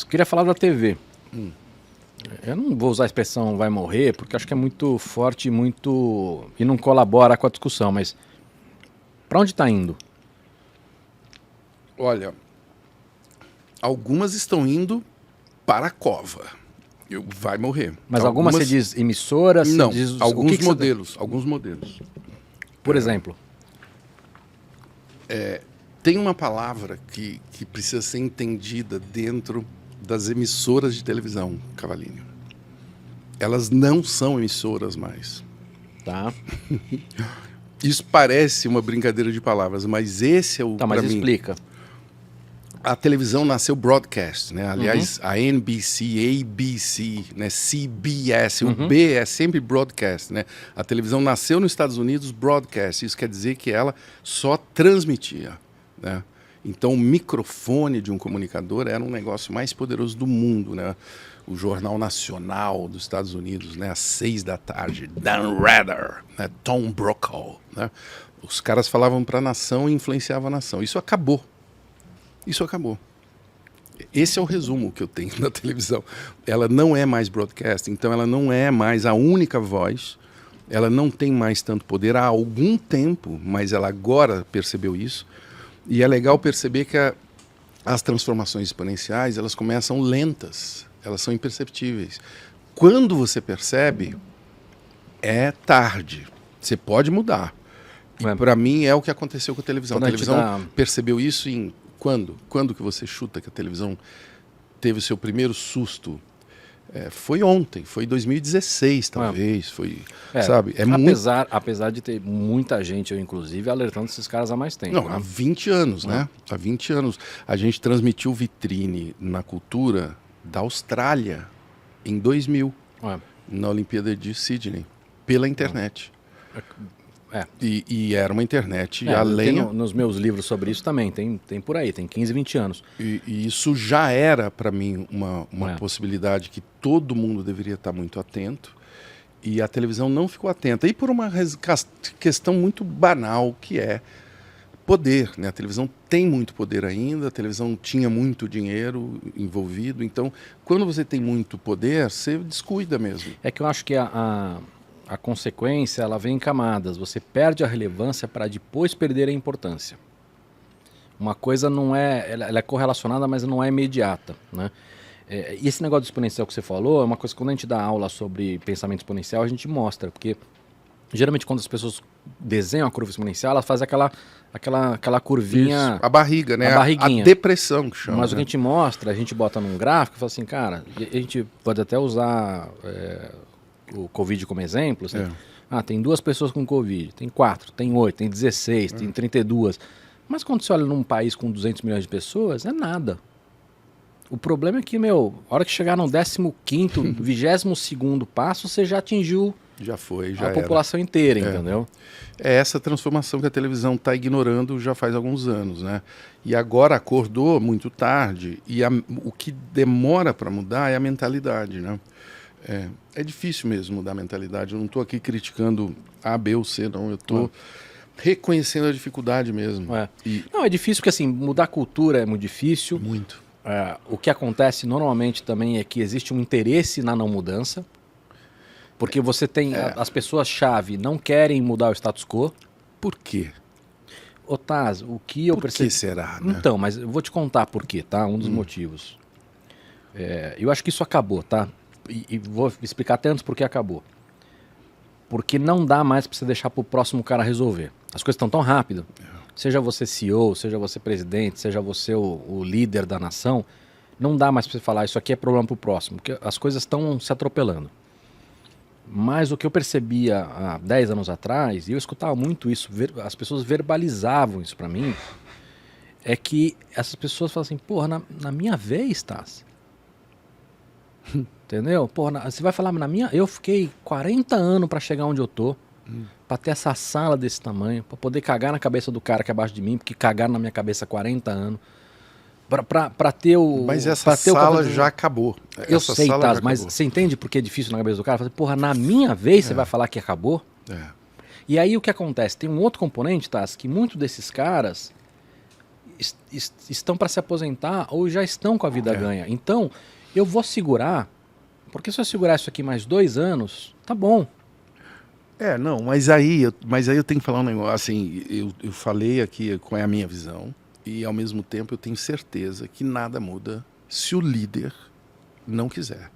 Queria falar da TV. Eu não vou usar a expressão vai morrer, porque acho que é muito forte e não colabora com a discussão, mas para onde está indo? Olha, algumas estão indo para a cova. Vai morrer. Mas algumas você diz emissoras? Não, você diz alguns que modelos. Alguns modelos. Por exemplo? Tem uma palavra que precisa ser entendida dentro das emissoras de televisão, Cavalinho. Elas não são emissoras mais. Tá. Isso parece uma brincadeira de palavras, mas esse é o... Tá, mas explica. A televisão nasceu broadcast, né? Aliás, a NBC, ABC, né? CBS, o B é sempre broadcast, né? A televisão nasceu nos Estados Unidos broadcast, isso quer dizer que ela só transmitia, né? Então o microfone de um comunicador era um negócio mais poderoso do mundo, né? O Jornal Nacional dos Estados Unidos, né? Às 6 da tarde, Dan Rather, né? Tom Brokaw, né? Os caras falavam para a nação e influenciavam a nação. Isso acabou. Isso acabou. Esse é o resumo que eu tenho na televisão. Ela não é mais broadcast, então ela não é mais a única voz, ela não tem mais tanto poder há algum tempo, mas ela agora percebeu isso. E é legal perceber que as transformações exponenciais, elas começam lentas, elas são imperceptíveis. Quando você percebe, é tarde. Você pode mudar. E para mim é o que aconteceu com a televisão. A televisão percebeu isso em... Quando que você chuta que a televisão teve o seu primeiro susto? Foi ontem, foi em 2016, talvez. Foi, sabe? Apesar de ter muita gente, eu inclusive, alertando esses caras há mais tempo. Não, há 20 anos, né? Há 20 anos. A gente transmitiu vitrine na cultura da Austrália em 2000, na Olimpíada de Sydney, pela internet. E era uma internet além... Nos meus livros sobre isso também, tem por aí, tem 15, 20 anos. E isso já era, para mim, uma possibilidade que todo mundo deveria estar muito atento. E a televisão não ficou atenta. E por uma questão muito banal, que é poder, né? A televisão tem muito poder ainda, a televisão tinha muito dinheiro envolvido. Então, quando você tem muito poder, você descuida mesmo. É que eu acho que a consequência, ela vem em camadas. Você perde a relevância para depois perder a importância. Uma coisa não é... Ela é correlacionada, mas não é imediata, né? E esse negócio do exponencial que você falou é uma coisa que quando a gente dá aula sobre pensamento exponencial, a gente mostra. Porque, geralmente, quando as pessoas desenham a curva exponencial, elas fazem aquela curvinha... Isso, a barriga, né? A barriguinha. A depressão que chama. Mas o que a gente mostra, a gente bota num gráfico e fala assim, cara, a gente pode até usar... o Covid como exemplo, assim, tem 2 pessoas com Covid, tem 4, tem 8, tem 16, tem 32. Mas quando você olha num país com 200 milhões de pessoas, é nada. O problema é que, a hora que chegar no 15º, 22º passo, você já atingiu a população inteira, entendeu? É essa transformação que a televisão está ignorando já faz alguns anos, né? E agora acordou muito tarde, e o que demora para mudar é a mentalidade, né? É difícil mesmo mudar a mentalidade. Eu não estou aqui criticando A, B ou C, não. Eu estou reconhecendo a dificuldade mesmo. Não, é difícil porque assim, mudar a cultura é muito difícil. Muito. O que acontece normalmente também é que existe um interesse na não mudança. Porque você tem... As pessoas-chave não querem mudar o status quo. Por quê? Otávio, o que eu percebi... Por que será, né? Então, mas eu vou te contar por quê, tá? Um dos motivos. Eu acho que isso acabou, tá? E vou explicar até antes por que acabou. Porque não dá mais para você deixar para o próximo cara resolver. As coisas estão tão rápido. Seja você CEO, seja você presidente, seja você o líder da nação, não dá mais para você falar isso aqui é problema para o próximo, porque as coisas estão se atropelando. Mas o que eu percebia há 10 anos atrás, e eu escutava muito isso, as pessoas verbalizavam isso para mim, é que essas pessoas falam assim, porra, na minha vez, Taz. Entendeu? Porra, você vai falar na minha... Eu fiquei 40 anos para chegar onde eu tô, para ter essa sala desse tamanho, para poder cagar na cabeça do cara que é abaixo de mim, porque cagaram na minha cabeça há 40 anos. Para ter o... Mas essa sala já acabou. Eu sei, Taz, mas você entende por que é difícil na cabeça do cara? Fala, porra, na minha vez você vai falar que acabou? E aí o que acontece? Tem um outro componente, Taz, que muitos desses caras... estão para se aposentar ou já estão com a vida ganha. Então, eu vou segurar, porque se eu segurar isso aqui mais 2 anos, tá bom. Não, mas aí eu tenho que falar um negócio, assim, eu falei aqui qual é a minha visão, e ao mesmo tempo eu tenho certeza que nada muda se o líder não quiser.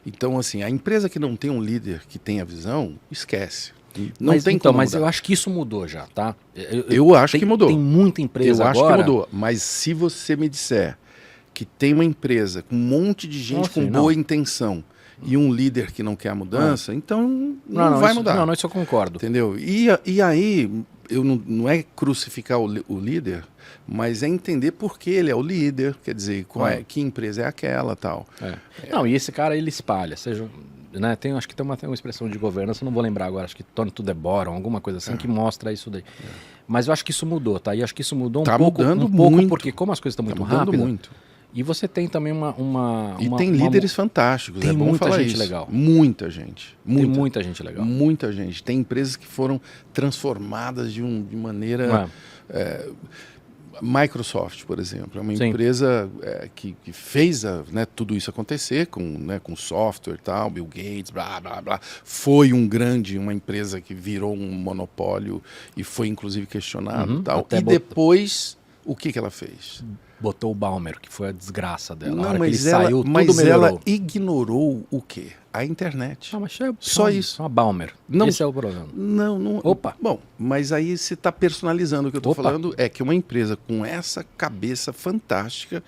Então, assim, a empresa que não tem um líder que tenha visão, esquece. Não tem como mas mudar. eu acho que isso mudou já, tá? Eu acho que mudou. Tem muita empresa agora... Eu acho que mudou, mas se você me disser que tem uma empresa com um monte de gente com boa intenção e um líder que não quer a mudança, então não vai mudar. Não, isso eu concordo. Entendeu? E aí, eu não é crucificar o líder, mas é entender por que ele é o líder, quer dizer, que empresa é aquela tal. Não, e esse cara, ele espalha, seja... Né, acho que tem uma expressão de governança, não vou lembrar agora, acho que Turn to the Bottom, alguma coisa assim que mostra isso daí. Mas eu acho que isso mudou, tá? E acho que isso mudou um pouco, muito. Porque como as coisas estão muito rápidas... muito. E você tem também tem líderes fantásticos, tem é bom muita falar gente isso. legal. Muita gente. Tem muita gente legal. Muita gente. Tem empresas que foram transformadas de maneira... Microsoft, por exemplo, é uma empresa que fez tudo isso acontecer com software e tal, Bill Gates, blá, blá, blá. Foi uma empresa que virou um monopólio e foi inclusive questionado e tal. E depois, o que ela fez? Botou o Ballmer, que foi a desgraça dela. Não, a hora mas que ele saiu, mas tudo melhorou. ela ignorou o quê? A internet. Mas só isso. Uma Ballmer. Não, esse é o problema. Não. Opa. Bom, mas aí você está personalizando. O que eu estou falando é que uma empresa com essa cabeça fantástica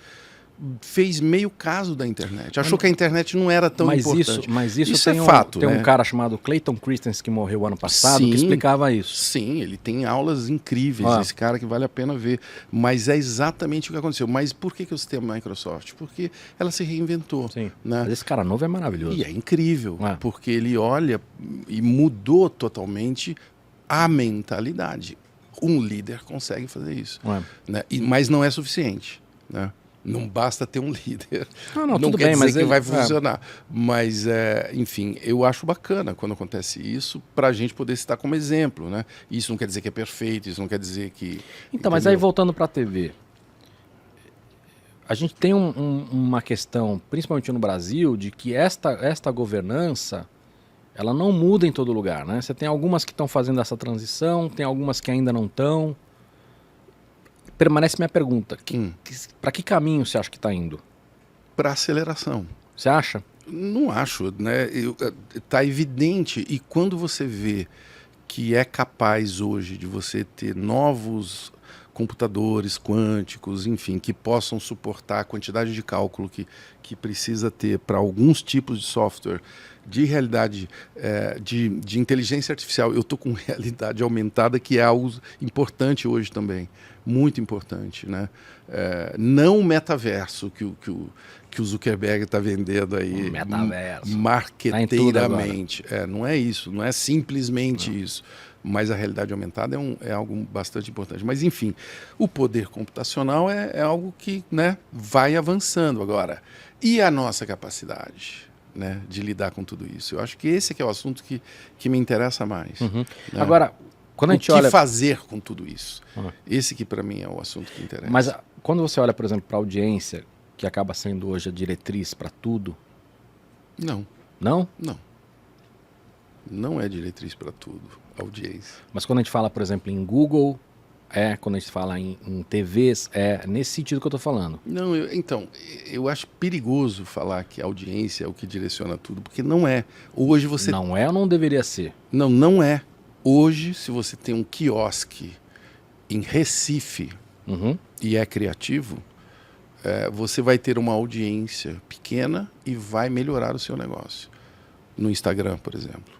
fez meio caso da internet. Achou que a internet não era tão importante. Mas isso tem é fato. Tem um cara chamado Clayton Christensen que morreu ano passado que explicava isso. Sim, ele tem aulas incríveis, esse cara que vale a pena ver. Mas é exatamente o que aconteceu. Mas por que eu citei a Microsoft? Porque ela se reinventou. Sim. Né? Mas esse cara novo é maravilhoso. E é incrível, porque ele olha e mudou totalmente a mentalidade. Um líder consegue fazer isso. Né? Mas não é suficiente, né? Não basta ter um líder. Não tudo quer bem, dizer que vai funcionar. Mas, enfim, eu acho bacana quando acontece isso, para a gente poder citar como exemplo. Né? Isso não quer dizer que é perfeito, isso não quer dizer que... Então, mas aí voltando para a TV, a gente tem uma questão, principalmente no Brasil, de que esta governança, ela não muda em todo lugar. Né? Você tem algumas que estão fazendo essa transição, tem algumas que ainda não estão. Permanece minha pergunta. Para que caminho você acha que está indo? Para aceleração. Você acha? Não acho, né? Tá evidente. E quando você vê que é capaz hoje de você ter novos computadores quânticos, enfim, que possam suportar a quantidade de cálculo que precisa ter para alguns tipos de software, de realidade, de inteligência artificial. Eu estou com realidade aumentada, que é algo importante hoje também, muito importante, né? Não o metaverso que o Zuckerberg está vendendo aí, marqueteiramente. Não é isso, não é simplesmente isso. Mas a realidade aumentada é algo bastante importante. Mas, enfim, o poder computacional é algo que, né, vai avançando agora. E a nossa capacidade, né, de lidar com tudo isso? Eu acho que esse é o assunto que me interessa mais. Né? Agora, quando a gente olha... O que fazer com tudo isso? Esse que, para mim, é o assunto que interessa. Mas quando você olha, por exemplo, para a audiência, que acaba sendo hoje a diretriz para tudo... Não. Não? Não. Não é diretriz para tudo, audiência. Mas quando a gente fala, por exemplo, em Google, quando a gente fala em TVs, nesse sentido que eu estou falando. Não, eu acho perigoso falar que a audiência é o que direciona tudo, porque não é. Hoje você... Não é ou não deveria ser? Não é. Hoje, se você tem um quiosque em Recife e é criativo, você vai ter uma audiência pequena e vai melhorar o seu negócio. No Instagram, por exemplo.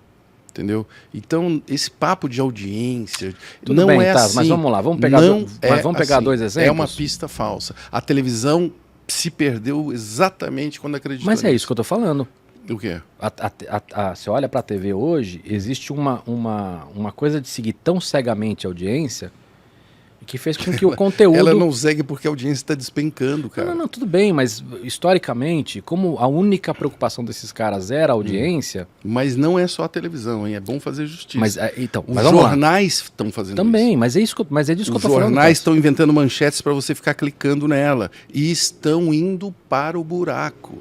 Entendeu? Então, esse papo de audiência Tudo não bem, é tá, assim. Mas vamos lá, vamos pegar dois exemplos? É uma pista falsa. A televisão se perdeu exatamente quando acreditou Mas é isso que eu estou falando. O quê? Você olha para a TV hoje, existe uma coisa de seguir tão cegamente a audiência, que fez com que o conteúdo... Ela não segue porque a audiência está despencando, cara. Não, tudo bem, mas historicamente, como a única preocupação desses caras era a audiência... Mas não é só a televisão, hein? É bom fazer justiça. Mas os jornais estão fazendo também, isso. mas é disso que eu tô falando. Os jornais estão inventando manchetes para você ficar clicando nela. E estão indo para o buraco.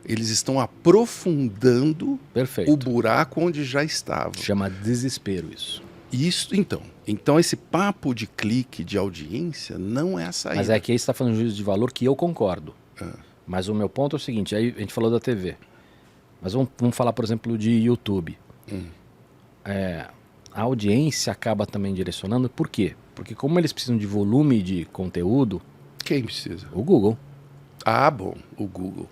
Eles estão aprofundando o buraco onde já estavam. Chama desespero isso. Isso, então esse papo de clique, de audiência, não é a saída. Mas é que aí você está falando de juízo de valor que eu concordo. Mas o meu ponto é o seguinte, aí a gente falou da TV. Mas vamos falar, por exemplo, de YouTube. A audiência acaba também direcionando. Por quê? Porque como eles precisam de volume de conteúdo... Quem precisa? O Google. Ah, bom, o Google.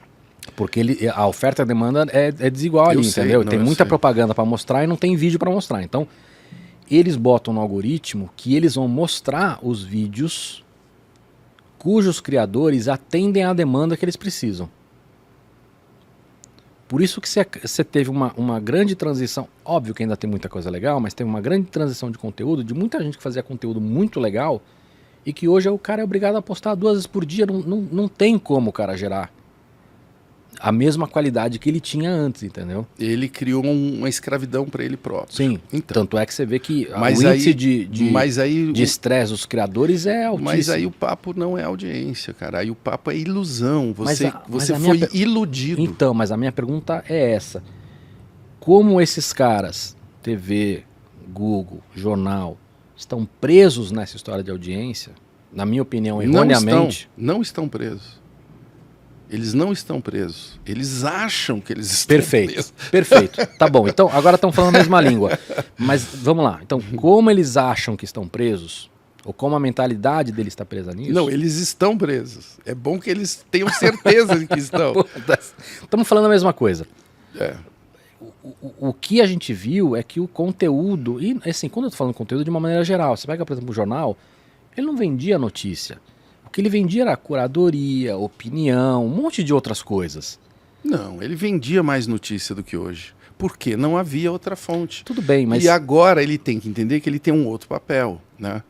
Porque a oferta e a demanda é desigual ali, entendeu? Tem muita propaganda para mostrar e não tem vídeo para mostrar. Então, eles botam no algoritmo que eles vão mostrar os vídeos cujos criadores atendem à demanda que eles precisam. Por isso que você teve uma grande transição, óbvio que ainda tem muita coisa legal, mas teve uma grande transição de conteúdo, de muita gente que fazia conteúdo muito legal e que hoje o cara é obrigado a postar 2 vezes por dia, não tem como o cara gerar a mesma qualidade que ele tinha antes, entendeu? Ele criou uma escravidão para ele próprio. Sim, então, tanto é que você vê que o índice de estresse dos criadores é altíssimo. Mas aí o papo não é audiência, cara. Aí o papo é ilusão. Você foi iludido. Então, mas a minha pergunta é essa. Como esses caras, TV, Google, estão presos nessa história de audiência, na minha opinião, erroneamente... Não estão presos. Eles não estão presos. Eles acham que eles estão presos. Perfeito. Tá bom. Então, agora estão falando a mesma língua. Mas vamos lá. Então, como eles acham que estão presos, ou como a mentalidade deles está presa nisso... Não, eles estão presos. É bom que eles tenham certeza de que estão. Estamos falando a mesma coisa. O que a gente viu é que o conteúdo... E assim, quando eu estou falando conteúdo de uma maneira geral, você pega, por exemplo, o jornal, ele não vendia notícia. O que ele vendia era curadoria, opinião, um monte de outras coisas. Não, ele vendia mais notícia do que hoje. Por quê? Não havia outra fonte. Tudo bem, mas... E agora ele tem que entender que ele tem um outro papel, né?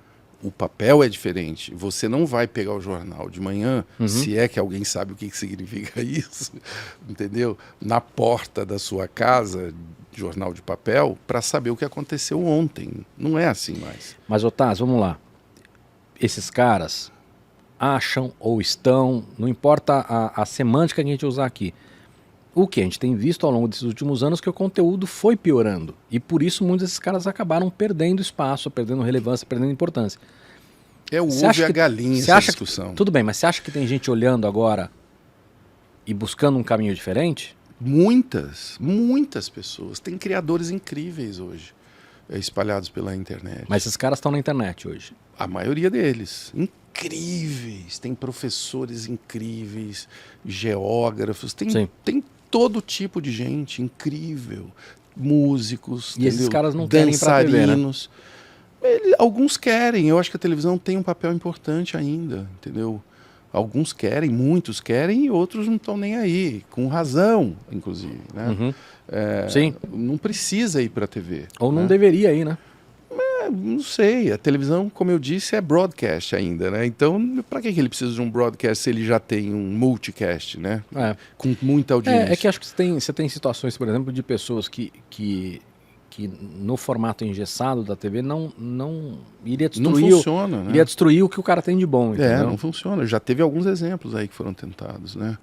O papel é diferente. Você não vai pegar o jornal de manhã, se é que alguém sabe o que significa isso, entendeu? Na porta da sua casa, jornal de papel, para saber o que aconteceu ontem. Não é assim mais. Mas, Otávio, vamos lá. Esses caras... acham ou estão, não importa a semântica que a gente usar aqui. O que a gente tem visto ao longo desses últimos anos é que o conteúdo foi piorando. E por isso muitos desses caras acabaram perdendo espaço, perdendo relevância, perdendo importância. É o ovo e a galinha essa discussão. Tudo bem, mas você acha que tem gente olhando agora e buscando um caminho diferente? Muitas pessoas. Tem criadores incríveis hoje, espalhados pela internet. Mas esses caras estão na internet hoje. A maioria deles. Incríveis. Tem professores incríveis, geógrafos, tem todo tipo de gente incrível. Músicos, e esses caras não querem ir pra TV, né? Alguns querem. Eu acho que a televisão tem um papel importante ainda, entendeu? Alguns querem, muitos querem e outros não estão nem aí. Com razão, inclusive, né? Sim. Não precisa ir para a TV. Ou não deveria ir, né? Não sei, a televisão, como eu disse, é broadcast ainda, né? Então, para que ele precisa de um broadcast se ele já tem um multicast, né? Com muita audiência. É que acho que você tem situações, por exemplo, de pessoas que no formato engessado da TV não iria destruir, não funciona, né? Iria destruir o que o cara tem de bom, entendeu? Não funciona. Já teve alguns exemplos aí que foram tentados, né?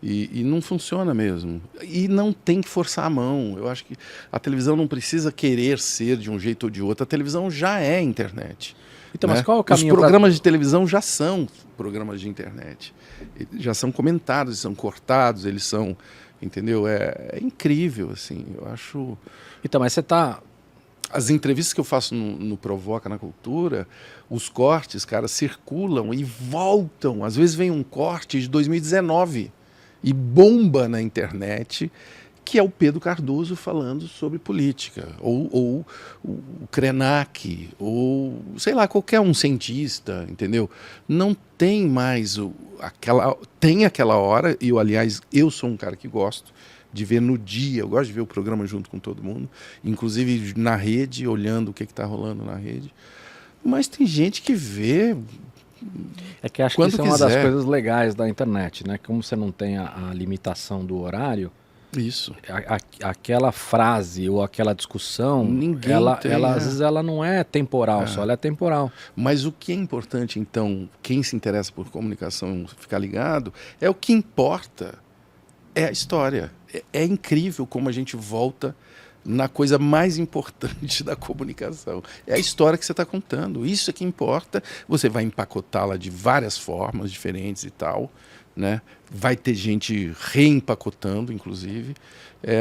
E não funciona mesmo. E não tem que forçar a mão. Eu acho que a televisão não precisa querer ser de um jeito ou de outro. A televisão já é internet. Então, mas qual é o caminho? Os programas de televisão já são programas de internet. Eles já são comentados, eles são cortados, eles são... Entendeu? É incrível, assim. Eu acho... Então, mas você tá... As entrevistas que eu faço no Provoca na Cultura, os cortes, cara, circulam e voltam. Às vezes vem um corte de 2019 e bomba na internet, que é o Pedro Cardoso falando sobre política, ou o Krenak, ou, sei lá, qualquer um cientista, entendeu? Não tem mais tem aquela hora, e aliás, eu sou um cara que gosto de ver no dia, eu gosto de ver o programa junto com todo mundo, inclusive na rede, olhando o que está rolando na rede. Mas tem gente que vê. É que acho que isso é uma das coisas legais da internet, né? Como você não tem a limitação do horário, Isso. aquela frase ou aquela discussão, Ninguém às vezes ela não é temporal, só ela é temporal. Mas o que é importante, então, quem se interessa por comunicação ficar ligado, é o que importa, é a história. É incrível como a gente volta na coisa mais importante da comunicação. É a história que você está contando. Isso é que importa. Você vai empacotá-la de várias formas diferentes e tal, né? Vai ter gente reempacotando, inclusive.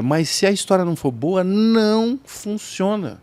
Mas se a história não for boa, não funciona.